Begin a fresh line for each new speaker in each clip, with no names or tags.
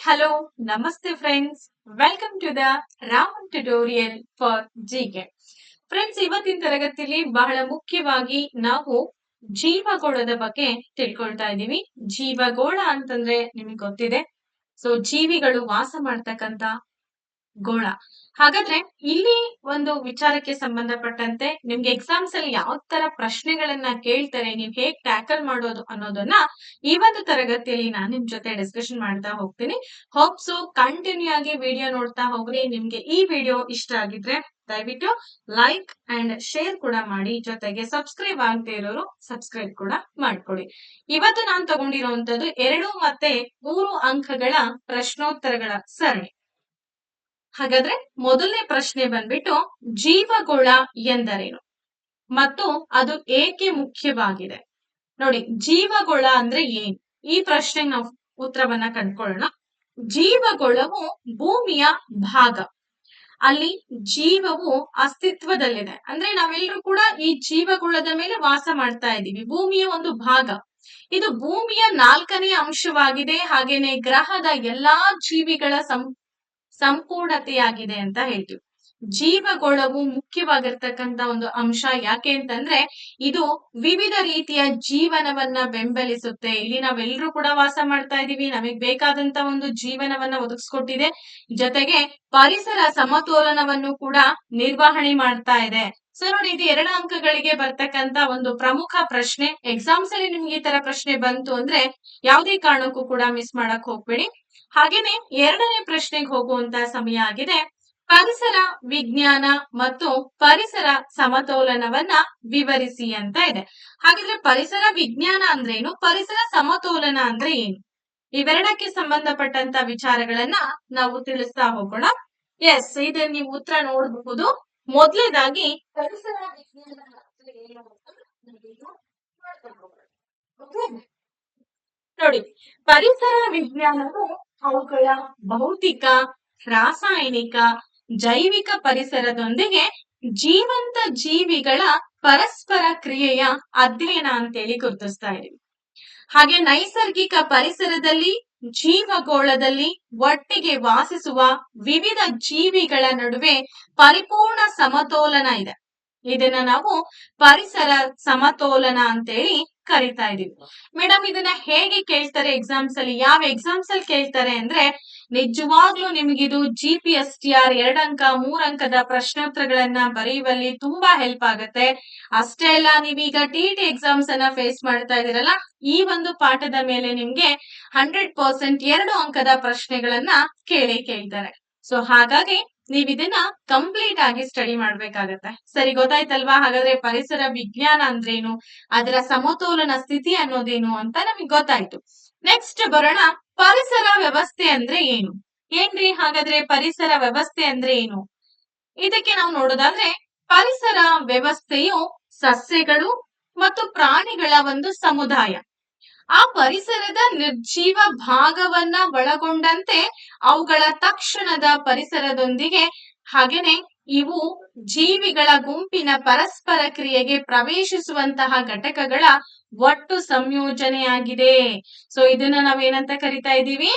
Hello, Namaste friends. Welcome to the Raman tutorial for GK. Friends, ಇವತ್ತಿನ ತರಗತಿಯಲ್ಲಿ ಬಹಳ ಮುಖ್ಯವಾಗಿ ನಾವು ಜೀವಗೋಳದ ಬಗ್ಗೆ ತಿಳ್ಕೊಳ್ತಾ ಇದ್ದೀವಿ. ಜೀವಗೋಳ ಅಂತಂದ್ರೆ ನಿಮಗೆ ಗೊತ್ತಿದೆ. ಸೊ ಜೀವಿಗಳು ವಾಸ ಮಾಡ್ತಕ್ಕಂತ ಗೋಳ. ಹಾಗಾದ್ರೆ ಇಲ್ಲಿ ಒಂದು ವಿಚಾರಕ್ಕೆ ಸಂಬಂಧಪಟ್ಟಂತೆ ನಿಮ್ಗೆ ಎಕ್ಸಾಮ್ಸ್ ಅಲ್ಲಿ ಯಾವ ತರ ಪ್ರಶ್ನೆಗಳನ್ನ ಕೇಳ್ತಾರೆ, ನೀವ್ ಹೇಗ್ ಟ್ಯಾಕಲ್ ಮಾಡೋದು ಅನ್ನೋದನ್ನ ಈ ಒಂದು ತರಗತಿಯಲ್ಲಿ ನಾನು ನಿಮ್ ಜೊತೆ ಡಿಸ್ಕಷನ್ ಮಾಡ್ತಾ ಹೋಗ್ತೀನಿ. ಹೋಪ್ಸು ಕಂಟಿನ್ಯೂ ಆಗಿ ವಿಡಿಯೋ ನೋಡ್ತಾ ಹೋಗ್ರಿ. ನಿಮ್ಗೆ ಈ ವಿಡಿಯೋ ಇಷ್ಟ ಆಗಿದ್ರೆ ದಯವಿಟ್ಟು ಲೈಕ್ ಅಂಡ್ ಶೇರ್ ಕೂಡ ಮಾಡಿ, ಜೊತೆಗೆ ಸಬ್ಸ್ಕ್ರೈಬ್ ಆಗದೆ ಇರೋರು ಸಬ್ಸ್ಕ್ರೈಬ್ ಕೂಡ ಮಾಡ್ಕೊಳ್ಳಿ. ಇವತ್ತು ನಾನು ತಗೊಂಡಿರುವಂತದ್ದು 2 ಮತ್ತೆ 3 ಅಂಕಗಳ ಪ್ರಶ್ನೋತ್ತರಗಳ ಸರಣಿ. ಹಾಗಾದ್ರೆ ಮೊದಲನೇ ಪ್ರಶ್ನೆ ಬಂದ್ಬಿಟ್ಟು ಜೀವಗೋಳ ಎಂದರೇನು ಮತ್ತು ಅದು ಏಕೆ ಮುಖ್ಯವಾಗಿದೆ? ನೋಡಿ, ಜೀವಗೋಳ ಅಂದ್ರೆ ಏನು, ಈ ಪ್ರಶ್ನೆಗೆ ನಾವು ಉತ್ತರವನ್ನ ಕಂಡುಕೊಳ್ಳೋಣ. ಜೀವಗೋಳವು ಭೂಮಿಯ ಭಾಗ. ಅಲ್ಲಿ ಜೀವವು ಅಸ್ತಿತ್ವದಲ್ಲಿದೆ. ಅಂದ್ರೆ ನಾವೆಲ್ಲರೂ ಕೂಡ ಈ ಜೀವಗೋಳದ ಮೇಲೆ ವಾಸ ಮಾಡ್ತಾ ಇದ್ದೀವಿ. ಭೂಮಿಯ ಒಂದು ಭಾಗ. ಇದು ಭೂಮಿಯ 4ನೇ ಅಂಶವಾಗಿದೆ. ಹಾಗೇನೆ ಗ್ರಹದ ಎಲ್ಲಾ ಜೀವಿಗಳ ಸಂಪೂರ್ಣತೆಯಾಗಿದೆ ಅಂತ ಹೇಳ್ತೀವಿ. ಜೀವಗೋಳವು ಮುಖ್ಯವಾಗಿರ್ತಕ್ಕಂತ ಒಂದು ಅಂಶ. ಯಾಕೆ ಅಂತಂದ್ರೆ ಇದು ವಿವಿಧ ರೀತಿಯ ಜೀವನವನ್ನ ಬೆಂಬಲಿಸುತ್ತೆ. ಇಲ್ಲಿ ನಾವೆಲ್ಲರೂ ಕೂಡ ವಾಸ ಮಾಡ್ತಾ ಇದೀವಿ. ನಮಗ್ ಬೇಕಾದಂತ ಒಂದು ಜೀವನವನ್ನ ಒದಗಿಸ್ಕೊಟ್ಟಿದೆ. ಜೊತೆಗೆ ಪರಿಸರ ಸಮತೋಲನವನ್ನು ಕೂಡ ನಿರ್ವಹಣೆ ಮಾಡ್ತಾ ಇದೆ. ಸೊ ನೋಡಿ, ಇದು 2 ಅಂಕಗಳಿಗೆ ಬರ್ತಕ್ಕಂತ ಒಂದು ಪ್ರಮುಖ ಪ್ರಶ್ನೆ. ಎಕ್ಸಾಮ್ಸ್ ಅಲ್ಲಿ ನಿಮ್ಗೆ ಈ ತರ ಪ್ರಶ್ನೆ ಬಂತು ಅಂದ್ರೆ ಯಾವುದೇ ಕಾರಣಕ್ಕೂ ಕೂಡ ಮಿಸ್ ಮಾಡಕ್ ಹೋಗ್ಬೇಡಿ. ಹಾಗೇನೆ 2ನೇ ಪ್ರಶ್ನೆಗೆ ಹೋಗುವಂತ ಸಮಯ ಆಗಿದೆ. ಪರಿಸರ ವಿಜ್ಞಾನ ಮತ್ತು ಪರಿಸರ ಸಮತೋಲನವನ್ನ ವಿವರಿಸಿ ಅಂತ ಇದೆ. ಹಾಗಿದ್ರೆ ಪರಿಸರ ವಿಜ್ಞಾನ ಅಂದ್ರೆ ಏನು, ಪರಿಸರ ಸಮತೋಲನ ಅಂದ್ರೆ ಏನು, ಇವೆರಡಕ್ಕೆ ಸಂಬಂಧಪಟ್ಟಂತ ವಿಚಾರಗಳನ್ನ ನಾವು ತಿಳಿಸ್ತಾ ಹೋಗೋಣ. ಎಸ್, ಇದನ್ನ ನೀವು ಉತ್ತರ ನೋಡಬಹುದು. ಮೊದಲನೇದಾಗಿ ಪರಿಸರ ವಿಜ್ಞಾನ ಅಂದ್ರೆ ಏನು ಅಂತ ನೋಡಿ. ಪರಿಸರ ವಿಜ್ಞಾನವು ಅವುಗಳ ಭೌತಿಕ, ರಾಸಾಯನಿಕ, ಜೈವಿಕ ಪರಿಸರದೊಂದಿಗೆ ಜೀವಂತ ಜೀವಿಗಳ ಪರಸ್ಪರ ಕ್ರಿಯೆಯ ಅಧ್ಯಯನ ಅಂತೇಳಿ ಗುರುತಿಸ್ತಾ ಇದೀವಿ. ಹಾಗೆ ನೈಸರ್ಗಿಕ ಪರಿಸರದಲ್ಲಿ, ಜೀವಗೋಳದಲ್ಲಿ ಒಟ್ಟಿಗೆ ವಾಸಿಸುವ ವಿವಿಧ ಜೀವಿಗಳ ನಡುವೆ ಪರಿಪೂರ್ಣ ಸಮತೋಲನ ಇದೆ. ಇದನ್ನ ನಾವು ಪರಿಸರ ಸಮತೋಲನ ಅಂತೇಳಿ ಕರಿತಾ ಇದೀವಿ. ಮೇಡಮ್, ಇದನ್ನ ಹೇಗೆ ಕೇಳ್ತಾರೆ ಎಕ್ಸಾಮ್ಸ್ ಅಲ್ಲಿ, ಯಾವ ಎಕ್ಸಾಮ್ಸ್ ಅಲ್ಲಿ ಕೇಳ್ತಾರೆ ಅಂದ್ರೆ ನಿಜವಾಗ್ಲೂ ನಿಮ್ಗಿದು GPSTR 2 ಅಂಕ 3 ಅಂಕದ ಪ್ರಶ್ನೋತ್ತರಗಳನ್ನ ಬರೆಯುವಲ್ಲಿ ತುಂಬಾ ಹೆಲ್ಪ್ ಆಗುತ್ತೆ. ಅಷ್ಟೇ ಅಲ್ಲ, ನೀವೀಗ TET ಎಕ್ಸಾಮ್ಸ್ ಅನ್ನ ಫೇಸ್ ಮಾಡ್ತಾ ಇದೀರಲ್ಲ, ಈ ಒಂದು ಪಾಠದ ಮೇಲೆ ನಿಮ್ಗೆ 100% 2 ಅಂಕದ ಪ್ರಶ್ನೆಗಳನ್ನ ಕೇಳ್ತಾರೆ. ಸೊ ಹಾಗಾಗಿ ನೀವ್ ಇದನ್ನ ಕಂಪ್ಲೀಟ್ ಆಗಿ ಸ್ಟಡಿ ಮಾಡ್ಬೇಕಾಗತ್ತೆ. ಸರಿ, ಗೊತ್ತಾಯ್ತಲ್ವಾ? ಹಾಗಾದ್ರೆ ಪರಿಸರ ವಿಜ್ಞಾನ ಅಂದ್ರೇನು, ಅದರ ಸಮತೋಲನ ಸ್ಥಿತಿ ಅನ್ನೋದೇನು ಅಂತ ನಮಗೆ ಗೊತ್ತಾಯ್ತು. ನೆಕ್ಸ್ಟ್ ಬರೋಣ, ಪರಿಸರ ವ್ಯವಸ್ಥೆ ಅಂದ್ರೆ ಏನು. ಏನ್ರಿ ಹಾಗಾದ್ರೆ ಪರಿಸರ ವ್ಯವಸ್ಥೆ ಅಂದ್ರೆ ಏನು? ಇದಕ್ಕೆ ನಾವು ನೋಡೋದಾದ್ರೆ ಪರಿಸರ ವ್ಯವಸ್ಥೆಯು ಸಸ್ಯಗಳು ಮತ್ತು ಪ್ರಾಣಿಗಳ ಒಂದು ಸಮುದಾಯ. ಆ ಪರಿಸರದ ನಿರ್ಜೀವ ಭಾಗವನ್ನ ಒಳಗೊಂಡಂತೆ ಅವುಗಳ ತಕ್ಷಣದ ಪರಿಸರದೊಂದಿಗೆ, ಹಾಗೇನೆ ಇವು ಜೀವಿಗಳ ಗುಂಪಿನ ಪರಸ್ಪರ ಕ್ರಿಯೆಗೆ ಪ್ರವೇಶಿಸುವಂತಹ ಘಟಕಗಳ ಒಟ್ಟು ಸಂಯೋಜನೆಯಾಗಿದೆ. ಸೊ ಇದನ್ನ ನಾವೇನಂತ ಕರಿತಾ ಇದ್ದೀವಿ?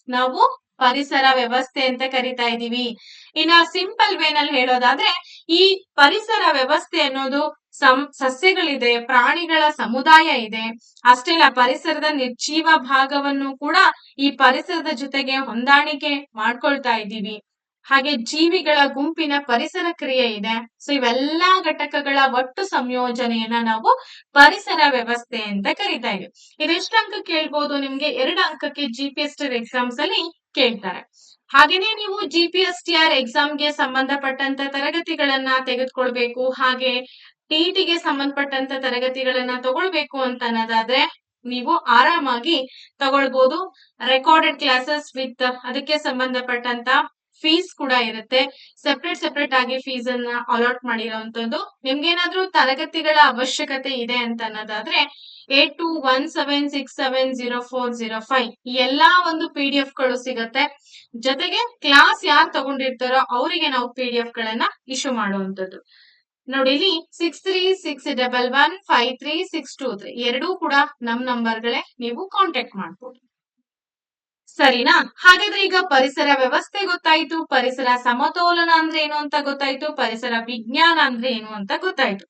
ನಾವು ಪರಿಸರ ವ್ಯವಸ್ಥೆ ಅಂತ ಕರಿತಾ ಇದ್ದೀವಿ. ಇನ್ನ ಸಿಂಪಲ್ ವೇನಲ್ಲಿ ಹೇಳೋದಾದ್ರೆ ಈ ಪರಿಸರ ವ್ಯವಸ್ಥೆ ಅನ್ನೋದು ಸಸ್ಯಗಳಿದೆ, ಪ್ರಾಣಿಗಳ ಸಮುದಾಯ ಇದೆ. ಅಷ್ಟೇ ಅಲ್ಲ, ಪರಿಸರದ ನಿರ್ಜೀವ ಭಾಗವನ್ನು ಕೂಡ ಈ ಪರಿಸರದ ಜೊತೆಗೆ ಹೊಂದಾಣಿಕೆ ಮಾಡ್ಕೊಳ್ತಾ ಇದ್ದೀವಿ. ಹಾಗೆ ಜೀವಿಗಳ ಗುಂಪಿನ ಪರಿಸರ ಕ್ರಿಯೆ ಇದೆ. ಸೊ ಇವೆಲ್ಲಾ ಘಟಕಗಳ ಒಟ್ಟು ಸಂಯೋಜನೆಯನ್ನ ನಾವು ಪರಿಸರ ವ್ಯವಸ್ಥೆ ಅಂತ ಕರಿತಾ ಇದೀವಿ. ಇದೆಷ್ಟು ಅಂಕ ಕೇಳ್ಬೋದು ನಿಮ್ಗೆ? 2 ಅಂಕಕ್ಕೆ GPSTR ಎಕ್ಸಾಮ್ಸ್ ಅಲ್ಲಿ ಕೇಳ್ತಾರೆ. ಹಾಗೇನೆ ನೀವು GPSTR ಎಕ್ಸಾಮ್ಗೆ ಸಂಬಂಧಪಟ್ಟಂತ ತರಗತಿಗಳನ್ನ ತೆಗೆದುಕೊಳ್ಬೇಕು, ಹಾಗೆ TET ಗೆ ಸಂಬಂಧಪಟ್ಟಂತ ತರಗತಿಗಳನ್ನ ತಗೊಳ್ಬೇಕು ಅಂತ ಅನ್ನೋದಾದ್ರೆ ನೀವು ಆರಾಮಾಗಿ ತಗೊಳ್ಬಹುದು. ರೆಕಾರ್ಡೆಡ್ ಕ್ಲಾಸಸ್ ವಿತ್ ಅದಕ್ಕೆ ಸಂಬಂಧಪಟ್ಟಂತ ಫೀಸ್ ಕೂಡ ಇರುತ್ತೆ. ಸೆಪರೇಟ್ ಆಗಿ ಫೀಸ್ ಅನ್ನ ಅಲಾಟ್ ಮಾಡಿರೋಂಥದ್ದು. ನಿಮ್ಗೇನಾದ್ರೂ ತರಗತಿಗಳ ಅವಶ್ಯಕತೆ ಇದೆ ಅಂತ ಅನ್ನೋದಾದ್ರೆ 8217670405 ಈ ಎಲ್ಲಾ ಒಂದು PDF ಗಳು ಸಿಗತ್ತೆ. ಜೊತೆಗೆ ಕ್ಲಾಸ್ ಯಾರು ತಗೊಂಡಿರ್ತಾರೋ ಅವರಿಗೆ ನಾವು PDF ಗಳನ್ನ ಇಶ್ಯೂ ಮಾಡುವಂತದ್ದು. ನೋಡಿ, ಇಲ್ಲಿ 6361153623 ಎರಡೂ ಕೂಡ ನಮ್ ನಂಬರ್ಗಳೇ, ನೀವು ಕಾಂಟ್ಯಾಕ್ಟ್ ಮಾಡ್ಬೋದು. ಸರಿನಾ? ಹಾಗಾದ್ರೆ ಈಗ ಪರಿಸರ ವ್ಯವಸ್ಥೆ ಗೊತ್ತಾಯ್ತು, ಪರಿಸರ ಸಮತೋಲನ ಅಂದ್ರೆ ಏನು ಅಂತ ಗೊತ್ತಾಯ್ತು, ಪರಿಸರ ವಿಜ್ಞಾನ ಅಂದ್ರೆ ಏನು ಅಂತ ಗೊತ್ತಾಯ್ತು.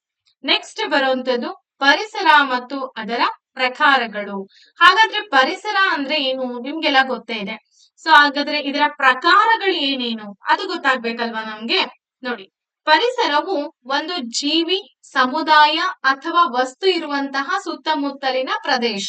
ನೆಕ್ಸ್ಟ್ ಬರುವಂತದ್ದು ಪರಿಸರ ಮತ್ತು ಅದರ ಪ್ರಕಾರಗಳು. ಹಾಗಾದ್ರೆ ಪರಿಸರ ಅಂದ್ರೆ ಏನು ನಿಮ್ಗೆಲ್ಲ ಗೊತ್ತೇ ಇದೆ. ಸೊ ಹಾಗಾದ್ರೆ ಇದರ ಪ್ರಕಾರಗಳು ಏನೇನು ಅದು ಗೊತ್ತಾಗ್ಬೇಕಲ್ವಾ ನಮ್ಗೆ. ನೋಡಿ, ಪರಿಸರವು ಒಂದು ಜೀವಿ, ಸಮುದಾಯ ಅಥವಾ ವಸ್ತು ಇರುವಂತಹ ಸುತ್ತಮುತ್ತಲಿನ ಪ್ರದೇಶ.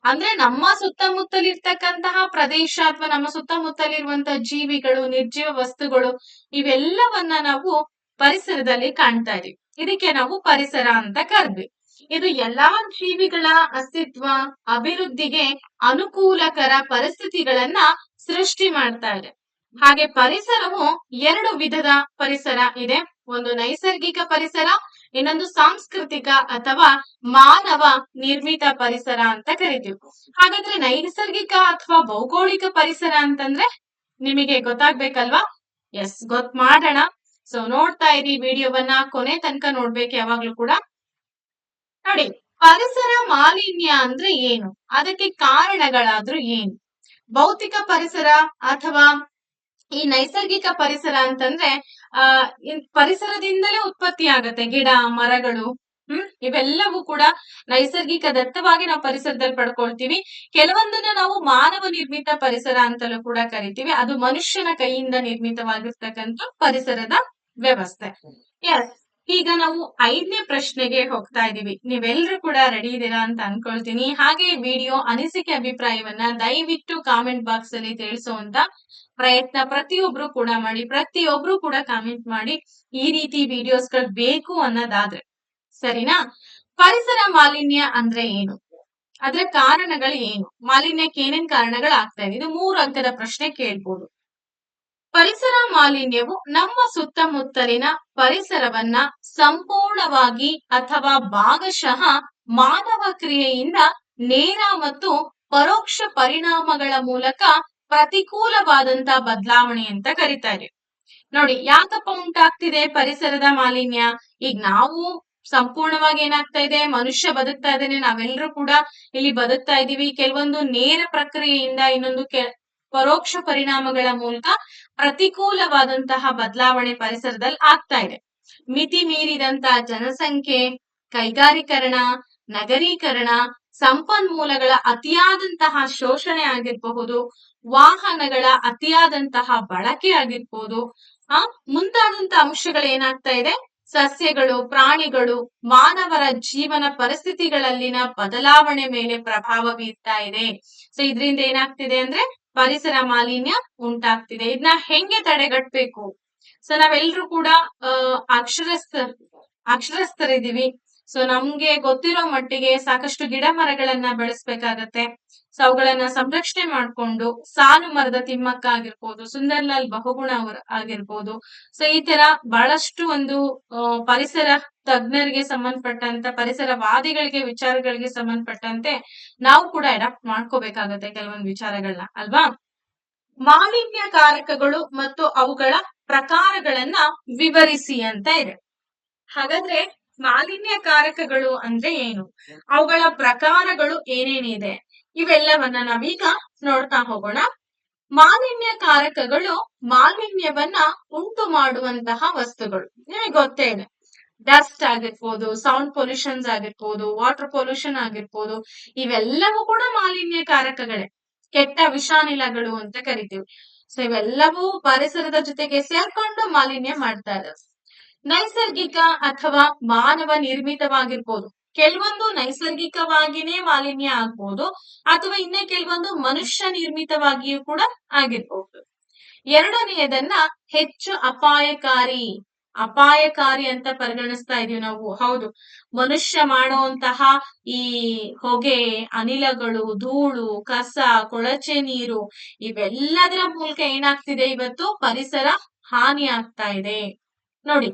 ಅಂದ್ರೆ ನಮ್ಮ ಸುತ್ತಮುತ್ತಲಿರ್ತಕ್ಕಂತಹ ಪ್ರದೇಶ ಅಥವಾ ನಮ್ಮ ಸುತ್ತಮುತ್ತಲಿರುವಂತಹ ಜೀವಿಗಳು, ನಿರ್ಜೀವ ವಸ್ತುಗಳು, ಇವೆಲ್ಲವನ್ನ ನಾವು ಪರಿಸರದಲ್ಲಿ ಕಾಣ್ತಾ ಇದೀವಿ. ಇದಕ್ಕೆ ನಾವು ಪರಿಸರ ಅಂತ ಕರೆದ್ವಿ. ಇದು ಎಲ್ಲಾ ಜೀವಿಗಳ ಅಸ್ತಿತ್ವ, ಅಭಿವೃದ್ಧಿಗೆ ಅನುಕೂಲಕರ ಪರಿಸ್ಥಿತಿಗಳನ್ನ ಸೃಷ್ಟಿ ಮಾಡ್ತಾ ಇದೆ. ಹಾಗೆ ಪರಿಸರವು ಎರಡು ವಿಧದ ಪರಿಸರ ಇದೆ. ಒಂದು ನೈಸರ್ಗಿಕ ಪರಿಸರ, ಇನ್ನೊಂದು ಸಾಂಸ್ಕೃತಿಕ ಅಥವಾ ಮಾನವ ನಿರ್ಮಿತ ಪರಿಸರ ಅಂತ ಕರಿತೀವಿ. ಹಾಗಾದ್ರೆ ನೈಸರ್ಗಿಕ ಅಥವಾ ಭೌಗೋಳಿಕ ಪರಿಸರ ಅಂತಂದ್ರೆ ನಿಮಗೆ ಗೊತ್ತಾಗ್ಬೇಕಲ್ವಾ? ಎಸ್, ಗೊತ್ ಮಾಡೋಣ. ಸೊ ನೋಡ್ತಾ ಇರಿ ವಿಡಿಯೋವನ್ನ, ಕೊನೆ ತನಕ ನೋಡ್ಬೇಕು ಯಾವಾಗ್ಲೂ ಕೂಡ. ನೋಡಿ, ಪರಿಸರ ಮಾಲಿನ್ಯ ಅಂದ್ರೆ ಏನು, ಅದಕ್ಕೆ ಕಾರಣಗಳಾದ್ರೂ ಏನು? ಭೌತಿಕ ಪರಿಸರ ಅಥವಾ ಈ ನೈಸರ್ಗಿಕ ಪರಿಸರ ಅಂತಂದ್ರೆ ಪರಿಸರದಿಂದಲೇ ಉತ್ಪತ್ತಿ ಆಗತ್ತೆ. ಗಿಡ, ಮರಗಳು, ಇವೆಲ್ಲವೂ ಕೂಡ ನೈಸರ್ಗಿಕ ದತ್ತವಾಗಿ ನಾವು ಪರಿಸರದಲ್ಲಿ ಪಡ್ಕೊಳ್ತೀವಿ. ಕೆಲವೊಂದನ್ನ ನಾವು ಮಾನವ ನಿರ್ಮಿತ ಪರಿಸರ ಅಂತಲೂ ಕೂಡ ಕರಿತೀವಿ. ಅದು ಮನುಷ್ಯನ ಕೈಯಿಂದ ನಿರ್ಮಿತವಾಗಿರ್ತಕ್ಕಂಥ ಪರಿಸರದ ವ್ಯವಸ್ಥೆ. ಎಸ್, ಈಗ ನಾವು 5ನೇ ಪ್ರಶ್ನೆಗೆ ಹೋಗ್ತಾ ಇದೀವಿ. ನೀವೆಲ್ಲರೂ ಕೂಡ ರೆಡಿ ಇದ್ದೀರಾ ಅಂತ ಅನ್ಕೊಳ್ತೀನಿ. ಹಾಗೆ ವಿಡಿಯೋ ಅನಿಸಿಕೆ ಅಭಿಪ್ರಾಯವನ್ನ ದಯವಿಟ್ಟು ಕಾಮೆಂಟ್ ಬಾಕ್ಸ್ ಅಲ್ಲಿ ತಿಳಿಸುವಂತ ಪ್ರಯತ್ನ ಪ್ರತಿಯೊಬ್ರು ಕೂಡ ಮಾಡಿ. ಪ್ರತಿಯೊಬ್ರು ಕೂಡ ಕಾಮೆಂಟ್ ಮಾಡಿ ಈ ರೀತಿ ವಿಡಿಯೋಸ್ಗಳು ಬೇಕು ಅನ್ನೋದಾದ್ರೆ. ಸರಿನಾ? ಪರಿಸರ ಮಾಲಿನ್ಯ ಅಂದ್ರೆ ಏನು, ಅದರ ಕಾರಣಗಳು ಏನು, ಮಾಲಿನ್ಯಕ್ಕೆ ಏನೇನ್ ಕಾರಣಗಳಾಗ್ತಾ ಇದೆ, ಇದು 3 ಅಂಕದ ಪ್ರಶ್ನೆ ಕೇಳ್ಬೋದು. ಪರಿಸರ ಮಾಲಿನ್ಯವು ನಮ್ಮ ಸುತ್ತಮುತ್ತಲಿನ ಪರಿಸರವನ್ನ ಸಂಪೂರ್ಣವಾಗಿ ಅಥವಾ ಭಾಗಶಃ ಮಾನವ ಕ್ರಿಯೆಯಿಂದ ನೇರ ಮತ್ತು ಪರೋಕ್ಷ ಪರಿಣಾಮಗಳ ಮೂಲಕ ಪ್ರತಿಕೂಲವಾದಂತ ಬದಲಾವಣೆ ಅಂತ ಕರಿತಾರೆ. ನೋಡಿ, ಯಾಕಪ್ಪ ಉಂಟಾಗ್ತಿದೆ ಪರಿಸರದ ಮಾಲಿನ್ಯ? ಈಗ ನಾವು ಸಂಪೂರ್ಣವಾಗಿ ಏನಾಗ್ತಾ ಇದೆ, ಮನುಷ್ಯ ಬದುಕ್ತಾ ಇದ್ದೇನೆ, ನಾವೆಲ್ಲರೂ ಕೂಡ ಇಲ್ಲಿ ಬದುಕ್ತಾ ಇದೀವಿ. ಕೆಲವೊಂದು ನೇರ ಪ್ರಕ್ರಿಯೆಯಿಂದ, ಇನ್ನೊಂದು ಪರೋಕ್ಷ ಪರಿಣಾಮಗಳ ಮೂಲಕ ಪ್ರತಿಕೂಲವಾದಂತಹ ಬದಲಾವಣೆ ಪರಿಸರದಲ್ಲಿ ಆಗ್ತಾ ಇದೆ. ಮಿತಿ ಮೀರಿದಂತಹ ಜನಸಂಖ್ಯೆ, ಕೈಗಾರೀಕರಣ, ನಗರೀಕರಣ, ಸಂಪನ್ಮೂಲಗಳ ಅತಿಯಾದಂತಹ ಶೋಷಣೆ ಆಗಿರಬಹುದು, ವಾಹನಗಳ ಅತಿಯಾದಂತಹ ಬಳಕೆ ಆಗಿರ್ಬೋದು, ಮುಂತಾದಂತಹ ಅಂಶಗಳು ಏನಾಗ್ತಾ ಇದೆ, ಸಸ್ಯಗಳು, ಪ್ರಾಣಿಗಳು, ಮಾನವರ ಜೀವನ ಪರಿಸ್ಥಿತಿಗಳಲ್ಲಿನ ಬದಲಾವಣೆ ಮೇಲೆ ಪ್ರಭಾವ ಬೀರ್ತಾ ಇದೆ. ಸೊ ಇದರಿಂದ ಏನಾಗ್ತಿದೆ ಅಂದ್ರೆ ಪರಿಸರ ಮಾಲಿನ್ಯ ಉಂಟಾಗ್ತಿದೆ. ಇದನ್ನ ಹೆಂಗೆ ತಡೆಗಟ್ಟಬೇಕು? ಸೊ ನಾವೆಲ್ಲರೂ ಕೂಡ ಅಕ್ಷರಸ್ಥರಿದ್ದೀವಿ. ಸೊ ನಮ್ಗೆ ಗೊತ್ತಿರೋ ಮಟ್ಟಿಗೆ ಸಾಕಷ್ಟು ಗಿಡ ಮರಗಳನ್ನ ಬೆಳೆಸ್ಬೇಕಾಗತ್ತೆ. ಸೊ ಅವುಗಳನ್ನ ಸಂರಕ್ಷಣೆ ಮಾಡ್ಕೊಂಡು, ಸಾಲು ಮರದ ತಿಮ್ಮಕ್ಕ ಆಗಿರ್ಬೋದು, ಸುಂದರ್ಲಾಲ್ ಬಹುಗುಣ ಅವರು ಆಗಿರ್ಬೋದು, ಸೊ ಈ ತರ ಬಹಳಷ್ಟು ಒಂದು ಪರಿಸರ ತಜ್ಞರಿಗೆ ಸಂಬಂಧಪಟ್ಟಂತ, ಪರಿಸರವಾದಿಗಳಿಗೆ ವಿಚಾರಗಳಿಗೆ ಸಂಬಂಧಪಟ್ಟಂತೆ ನಾವು ಕೂಡ ಅಡಾಪ್ಟ್ ಮಾಡ್ಕೋಬೇಕಾಗತ್ತೆ ಕೆಲವೊಂದು ವಿಚಾರಗಳನ್ನ, ಅಲ್ವಾ? ಮಾಲಿನ್ಯಕಾರಕಗಳು ಮತ್ತು ಅವುಗಳ ಪ್ರಕಾರಗಳನ್ನ ವಿವರಿಸಿ ಅಂತ ಇದೆ. ಹಾಗಾದ್ರೆ ಮಾಲಿನ್ಯಕಾರಕಗಳು ಅಂದ್ರೆ ಏನು, ಅವುಗಳ ಪ್ರಕಾರಗಳು ಏನೇನಿದೆ, ಇವೆಲ್ಲವನ್ನ ನಾವೀಗ ನೋಡ್ತಾ ಹೋಗೋಣ. ಮಾಲಿನ್ಯಕಾರಕಗಳು ಮಾಲಿನ್ಯವನ್ನ ಉಂಟು ಮಾಡುವಂತಹ ವಸ್ತುಗಳು. ನಿಮಗೆ ಗೊತ್ತೇ ಇದೆ, ಡಸ್ಟ್ ಆಗಿರ್ಬೋದು, ಸೌಂಡ್ ಪೊಲ್ಯೂಷನ್ಸ್ ಆಗಿರ್ಬೋದು, ವಾಟರ್ ಪೊಲ್ಯೂಷನ್ ಆಗಿರ್ಬೋದು, ಇವೆಲ್ಲವೂ ಕೂಡ ಮಾಲಿನ್ಯಕಾರಕಗಳೇ. ಕೆಟ್ಟ ವಿಷಾನಿಲಗಳು ಅಂತ ಕರಿತೀವಿ. ಸೊ ಇವೆಲ್ಲವೂ ಪರಿಸರದ ಜೊತೆಗೆ ಸೇರ್ಕೊಂಡು ಮಾಲಿನ್ಯ ಮಾಡ್ತಾ ಇದಾವೆ. ನೈಸರ್ಗಿಕ ಅಥವಾ ಮಾನವ ನಿರ್ಮಿತವಾಗಿರ್ಬೋದು. ಕೆಲವೊಂದು ನೈಸರ್ಗಿಕವಾಗಿನೇ ಮಾಲಿನ್ಯ ಆಗ್ಬೋದು, ಅಥವಾ ಇನ್ನೇ ಕೆಲವೊಂದು ಮನುಷ್ಯ ನಿರ್ಮಿತವಾಗಿಯೂ ಕೂಡ ಆಗಿರ್ಬೋದು. ಎರಡನೆಯದನ್ನ ಹೆಚ್ಚು ಅಪಾಯಕಾರಿ ಅಂತ ಪರಿಗಣಿಸ್ತಾ ಇದೀವಿ ನಾವು. ಹೌದು, ಮನುಷ್ಯ ಮಾಡುವಂತಹ ಈ ಹೊಗೆ, ಅನಿಲಗಳು, ಧೂಳು, ಕಸ, ಕೊಳಚೆ ನೀರು, ಇವೆಲ್ಲದರ ಮೂಲಕ ಏನಾಗ್ತಿದೆ, ಇವತ್ತು ಪರಿಸರ ಹಾನಿ ಆಗ್ತಾ ಇದೆ. ನೋಡಿ,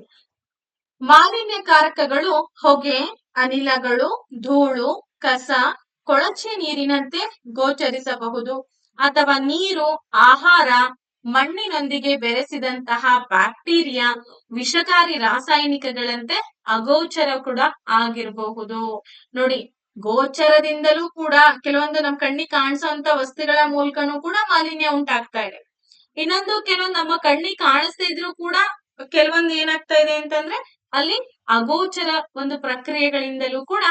ಮಾಲಿನ್ಯಕಾರಕಗಳು ಹೊಗೆ, ಅನಿಲಗಳು, ಧೂಳು, ಕಸ, ಕೊಳಚೆ ನೀರಿನಂತೆ ಗೋಚರಿಸಬಹುದು, ಅಥವಾ ನೀರು, ಆಹಾರ, ಮಣ್ಣಿನೊಂದಿಗೆ ಬೆರೆಸಿದಂತಹ ಬ್ಯಾಕ್ಟೀರಿಯಾ, ವಿಷಕಾರಿ ರಾಸಾಯನಿಕಗಳಂತೆ ಅಗೋಚರ ಕೂಡ ಆಗಿರಬಹುದು. ನೋಡಿ, ಗೋಚರದಿಂದಲೂ ಕೂಡ ಕೆಲವೊಂದು ನಮ್ ಕಣ್ಣಿಗೆ ಕಾಣಿಸುವಂತ ವಸ್ತುಗಳ ಮೂಲಕನೂ ಕೂಡ ಮಾಲಿನ್ಯ ಉಂಟಾಗ್ತಾ ಇದೆ. ಇನ್ನೊಂದು ಕೆಲವೊಂದು ನಮ್ಮ ಕಣ್ಣಿಗೆ ಕಾಣಿಸ್ತಾ ಇದ್ರು ಕೂಡ ಕೆಲವೊಂದು ಏನಾಗ್ತಾ ಇದೆ ಅಂತಂದ್ರೆ ಅಲ್ಲಿ ಅಗೋಚರ ಒಂದು ಪ್ರಕ್ರಿಯೆಗಳಿಂದಲೂ ಕೂಡ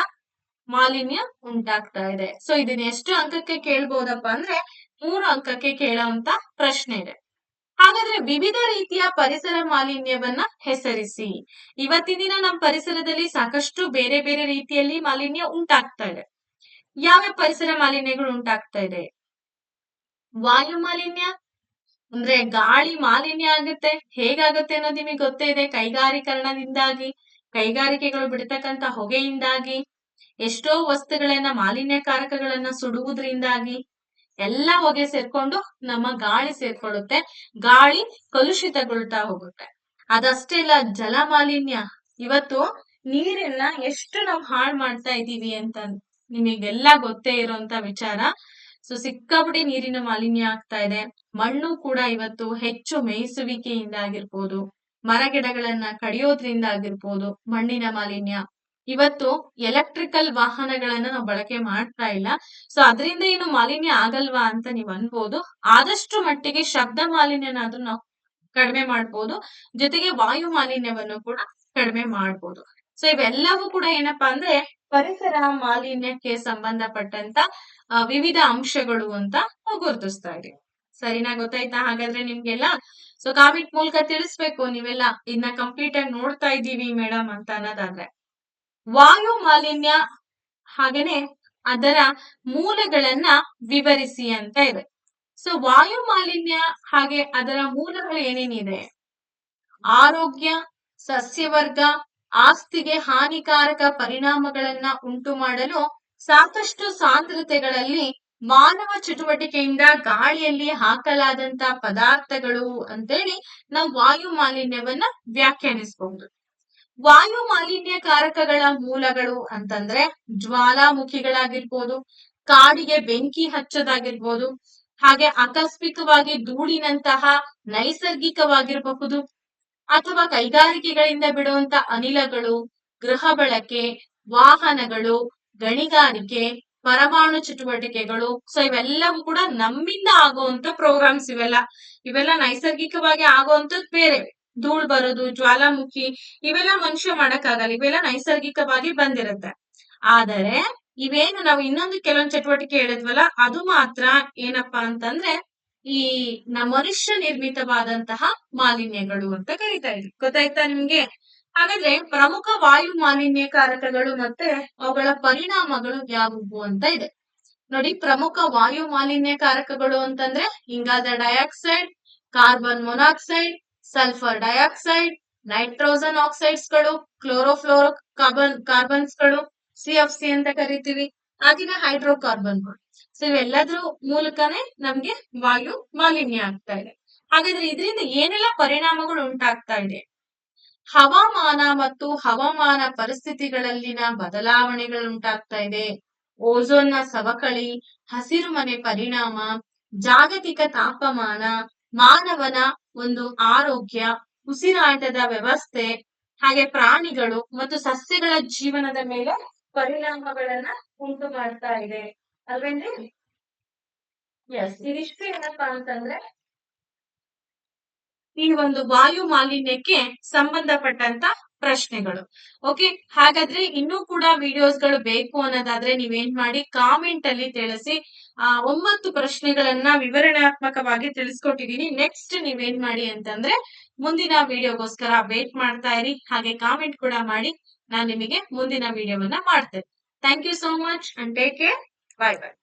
ಮಾಲಿನ್ಯ ಉಂಟಾಗ್ತಾ ಇದೆ. ಸೊ ಇದನ್ನ ಎಷ್ಟು ಅಂಕಕ್ಕೆ ಕೇಳ್ಬೋದಪ್ಪ ಅಂದ್ರೆ 3 ಅಂಕಕ್ಕೆ ಕೇಳುವಂತ ಪ್ರಶ್ನೆ ಇದೆ. ಹಾಗಾದ್ರೆ ವಿವಿಧ ರೀತಿಯ ಪರಿಸರ ಮಾಲಿನ್ಯವನ್ನ ಹೆಸರಿಸಿ. ಇವತ್ತಿನ ದಿನ ನಮ್ಮ ಪರಿಸರದಲ್ಲಿ ಸಾಕಷ್ಟು ಬೇರೆ ಬೇರೆ ರೀತಿಯಲ್ಲಿ ಮಾಲಿನ್ಯ ಉಂಟಾಗ್ತಾ ಇದೆ. ಯಾವ ಪರಿಸರ ಮಾಲಿನ್ಯಗಳು ಉಂಟಾಗ್ತಾ ಇದೆ? ವಾಯು ಮಾಲಿನ್ಯ ಅಂದ್ರೆ ಗಾಳಿ ಮಾಲಿನ್ಯ ಆಗುತ್ತೆ. ಹೇಗಾಗುತ್ತೆ ಅನ್ನೋದು ನಿಮಗೆ ಗೊತ್ತೇ ಇದೆ. ಕೈಗಾರೀಕರಣದಿಂದಾಗಿ, ಕೈಗಾರಿಕೆಗಳು ಬಿಡ್ತಕ್ಕಂತ ಹೊಗೆಯಿಂದಾಗಿ, ಎಷ್ಟೋ ವಸ್ತುಗಳನ್ನ ಮಾಲಿನ್ಯಕಾರಕಗಳನ್ನ ಸುಡುವುದರಿಂದಾಗಿ ಎಲ್ಲ ಹೊಗೆ ಸೇರ್ಕೊಂಡು ನಮ್ಮ ಗಾಳಿ ಸೇರ್ಕೊಳ್ಳುತ್ತೆ. ಗಾಳಿ ಕಲುಷಿತಗೊಳ್ತಾ ಹೋಗುತ್ತೆ. ಅದಷ್ಟೇ ಇಲ್ಲ, ಜಲ ಮಾಲಿನ್ಯ. ಇವತ್ತು ನೀರನ್ನ ಎಷ್ಟು ನಾವು ಹಾಳು ಮಾಡ್ತಾ ಇದ್ದೀವಿ ಅಂತ ನಿಮಗೆಲ್ಲ ಗೊತ್ತೇ ಇರುವಂತ ವಿಚಾರ. ಸೊ ಸಿಕ್ಕಾಪಟ್ಟೆ ನೀರಿನ ಮಾಲಿನ್ಯ ಆಗ್ತಾ ಇದೆ. ಮಣ್ಣು ಕೂಡ ಇವತ್ತು ಹೆಚ್ಚು ಮೇಯಿಸುವಿಕೆಯಿಂದ ಆಗಿರ್ಬೋದು, ಮರಗಿಡಗಳನ್ನ ಕಡಿಯೋದ್ರಿಂದ ಆಗಿರ್ಬೋದು, ಮಣ್ಣಿನ ಮಾಲಿನ್ಯ. ಇವತ್ತು ಎಲೆಕ್ಟ್ರಿಕಲ್ ವಾಹನಗಳನ್ನ ನಾವು ಬಳಕೆ ಮಾಡ್ತಾ ಇಲ್ಲ. ಸೊ ಅದರಿಂದ ಏನು ಮಾಲಿನ್ಯ ಆಗಲ್ವಾ ಅಂತ ನೀವ್ ಅನ್ಬೋದು. ಆದಷ್ಟು ಮಟ್ಟಿಗೆ ಶಬ್ದ ಮಾಲಿನ್ಯನಾದ್ರೂ ನಾವು ಕಡಿಮೆ ಮಾಡ್ಬೋದು. ಜೊತೆಗೆ ವಾಯು ಮಾಲಿನ್ಯವನ್ನು ಕೂಡ ಕಡಿಮೆ ಮಾಡ್ಬೋದು. ಸೊ ಇವೆಲ್ಲವೂ ಕೂಡ ಏನಪ್ಪಾ ಅಂದ್ರೆ ಪರಿಸರ ಮಾಲಿನ್ಯಕ್ಕೆ ಸಂಬಂಧಪಟ್ಟಂತ ವಿವಿಧ ಅಂಶಗಳು ಅಂತ ನಾವು ಗುರುತಿಸ್ತಾ ಇದೀವಿ. ಸರಿನಾ? ಗೊತ್ತಾಯ್ತಾ? ಹಾಗಾದ್ರೆ ನಿಮ್ಗೆಲ್ಲ ಸೊ ಕಾಮೆಂಟ್ ಮೂಲಕ ತಿಳಿಸ್ಬೇಕು ನೀವೆಲ್ಲ ಇನ್ನ ಕಂಪ್ಲೀಟ್ ಆಗಿ ನೋಡ್ತಾ ಇದ್ದೀವಿ ಮೇಡಮ್ ಅಂತ ಅನ್ನೋದಾದ್ರೆ. ವಾಯು ಮಾಲಿನ್ಯ ಹಾಗೇನೆ ಅದರ ಮೂಲಗಳನ್ನ ವಿವರಿಸಿ ಅಂತ ಇದೆ. ಸೊ ವಾಯು ಮಾಲಿನ್ಯ ಹಾಗೆ ಅದರ ಮೂಲಗಳು ಏನೇನಿದೆ? ಆರೋಗ್ಯ, ಸಸ್ಯವರ್ಗ, ಆಸ್ತಿಗೆ ಹಾನಿಕಾರಕ ಪರಿಣಾಮಗಳನ್ನ ಉಂಟು ಮಾಡಲು ಸಾಕಷ್ಟು ಸಾಂದ್ರತೆಗಳಲ್ಲಿ ಮಾನವ ಚಟುವಟಿಕೆಯಿಂದ ಗಾಳಿಯಲ್ಲಿ ಹಾಕಲಾದಂತ ಪದಾರ್ಥಗಳು ಅಂತೇಳಿ ನಾವು ವಾಯು ಮಾಲಿನ್ಯವನ್ನ ವ್ಯಾಖ್ಯಾನಿಸಬಹುದು. ವಾಯು ಮಾಲಿನ್ಯಕಾರಕಗಳ ಮೂಲಗಳು ಅಂತಂದ್ರೆ ಜ್ವಾಲಾಮುಖಿಗಳಾಗಿರ್ಬೋದು, ಕಾಡಿಗೆ ಬೆಂಕಿ ಹಚ್ಚೋದಾಗಿರ್ಬೋದು, ಹಾಗೆ ಆಕಸ್ಮಿಕವಾಗಿ ಧೂಳಿನಂತಹ ನೈಸರ್ಗಿಕವಾಗಿರಬಹುದು, ಅಥವಾ ಕೈಗಾರಿಕೆಗಳಿಂದ ಬಿಡುವಂತ ಅನಿಲಗಳು, ಗೃಹ ಬಳಕೆ, ವಾಹನಗಳು, ಗಣಿಗಾರಿಕೆ, ಪರಮಾಣು ಚಟುವಟಿಕೆಗಳು. ಸೊ ಇವೆಲ್ಲವೂ ಕೂಡ ನಮ್ಮಿಂದ ಆಗುವಂತ ಪ್ರೋಗ್ರಾಮ್ಸ್. ಇವೆಲ್ಲ ನೈಸರ್ಗಿಕವಾಗಿ ಆಗುವಂತದ್ದು ಬೇರೆ. ಧೂಳ್ ಬರೋದು, ಜ್ವಾಲಾಮುಖಿ, ಇವೆಲ್ಲ ಮನುಷ್ಯ ಮಾಡಕ್ಕಾಗಲ್ಲ. ಇವೆಲ್ಲ ನೈಸರ್ಗಿಕವಾಗಿ ಬಂದಿರುತ್ತೆ. ಆದರೆ ಇವೇನು ನಾವು ಇನ್ನೊಂದು ಕೆಲವೊಂದು ಚಟುವಟಿಕೆ ಹೇಳಿದ್ವಲ್ಲ, ಅದು ಮಾತ್ರ ಏನಪ್ಪಾ ಅಂತಂದ್ರೆ ಈ ಮನುಷ್ಯ ನಿರ್ಮಿತವಾದಂತಹ ಮಾಲಿನ್ಯಗಳು ಅಂತ ಕರೀತಾ ಇದ್ವಿ. ಗೊತ್ತಾಯ್ತಾ ನಿಮ್ಗೆ? ಹಾಗಾದ್ರೆ ಪ್ರಮುಖ ವಾಯು ಮಾಲಿನ್ಯಕಾರಕಗಳು ಮತ್ತೆ ಅವುಗಳ ಪರಿಣಾಮಗಳು ಯಾವುವು ಅಂತ ಇದೆ ನೋಡಿ. ಪ್ರಮುಖ ವಾಯು ಮಾಲಿನ್ಯಕಾರಕಗಳು ಅಂತಂದ್ರೆ ಇಂಗಾಲದ dioxide, carbon monoxide, sulphur dioxide, nitrogen ಆಕ್ಸೈಡ್ಸ್ಗಳು, ಕ್ಲೋರೋಫ್ಲೋರೋ ಕಾರ್ಬನ್ಸ್ಗಳು, CFC ಅಂತ ಕರಿತೀವಿ, ಹಾಗೆ ಹೈಡ್ರೋಕಾರ್ಬನ್ಗಳು. ಸೊ ಇವೆಲ್ಲದ್ರ ಮೂಲಕನೇ ನಮ್ಗೆ ವಾಯು ಮಾಲಿನ್ಯ ಆಗ್ತಾ ಇದೆ. ಹಾಗಾದ್ರೆ ಇದರಿಂದ ಏನೆಲ್ಲ ಪರಿಣಾಮಗಳು ಉಂಟಾಗ್ತಾ ಇದೆ? ಹವಾಮಾನ ಮತ್ತು ಹವಾಮಾನ ಪರಿಸ್ಥಿತಿಗಳಲ್ಲಿನ ಬದಲಾವಣೆಗಳು ಉಂಟಾಗ್ತಾ ಇದೆ. ಓಝೋನ್ನ ಸವಕಳಿ, ಹಸಿರುಮನೆ ಪರಿಣಾಮ, ಜಾಗತಿಕ ತಾಪಮಾನ, ಮಾನವನ ಒಂದು ಆರೋಗ್ಯ, ಉಸಿರಾಟದ ವ್ಯವಸ್ಥೆ, ಹಾಗೆ ಪ್ರಾಣಿಗಳು ಮತ್ತು ಸಸ್ಯಗಳ ಜೀವನದ ಮೇಲೆ ಪರಿಣಾಮಗಳನ್ನ ಉಂಟು ಮಾಡ್ತಾ ಇದೆ ಅಲ್ವೇನ್ರಿ? ಎಸ್, ಇದಿಷ್ಟು ಏನಪ್ಪಾ ಅಂತಂದ್ರೆ ಈ ಒಂದು ವಾಯು ಮಾಲಿನ್ಯಕ್ಕೆ ಸಂಬಂಧಪಟ್ಟಂತ ಪ್ರಶ್ನೆಗಳು. ಓಕೆ, ಹಾಗಾದ್ರೆ ಇನ್ನೂ ಕೂಡ ವಿಡಿಯೋಸ್ಗಳು ಬೇಕು ಅನ್ನೋದಾದ್ರೆ ನೀವೇನ್ ಮಾಡಿ, ಕಾಮೆಂಟ್ ಅಲ್ಲಿ ತಿಳಿಸಿ. 9 ಪ್ರಶ್ನೆಗಳನ್ನ ವಿವರಣಾತ್ಮಕವಾಗಿ ತಿಳಿಸ್ಕೊಟ್ಟಿದೀನಿ. ನೆಕ್ಸ್ಟ್ ನೀವೇನ್ ಮಾಡಿ ಅಂತಂದ್ರೆ ಮುಂದಿನ ವಿಡಿಯೋಗೋಸ್ಕರ ವೇಟ್ ಮಾಡ್ತಾ ಇರಿ. ಹಾಗೆ ಕಾಮೆಂಟ್ ಕೂಡ ಮಾಡಿ, ನಾನು ನಿಮಗೆ ಮುಂದಿನ ವಿಡಿಯೋವನ್ನ ಮಾಡ್ತೇನೆ. Thank you so much and take care. Bye bye.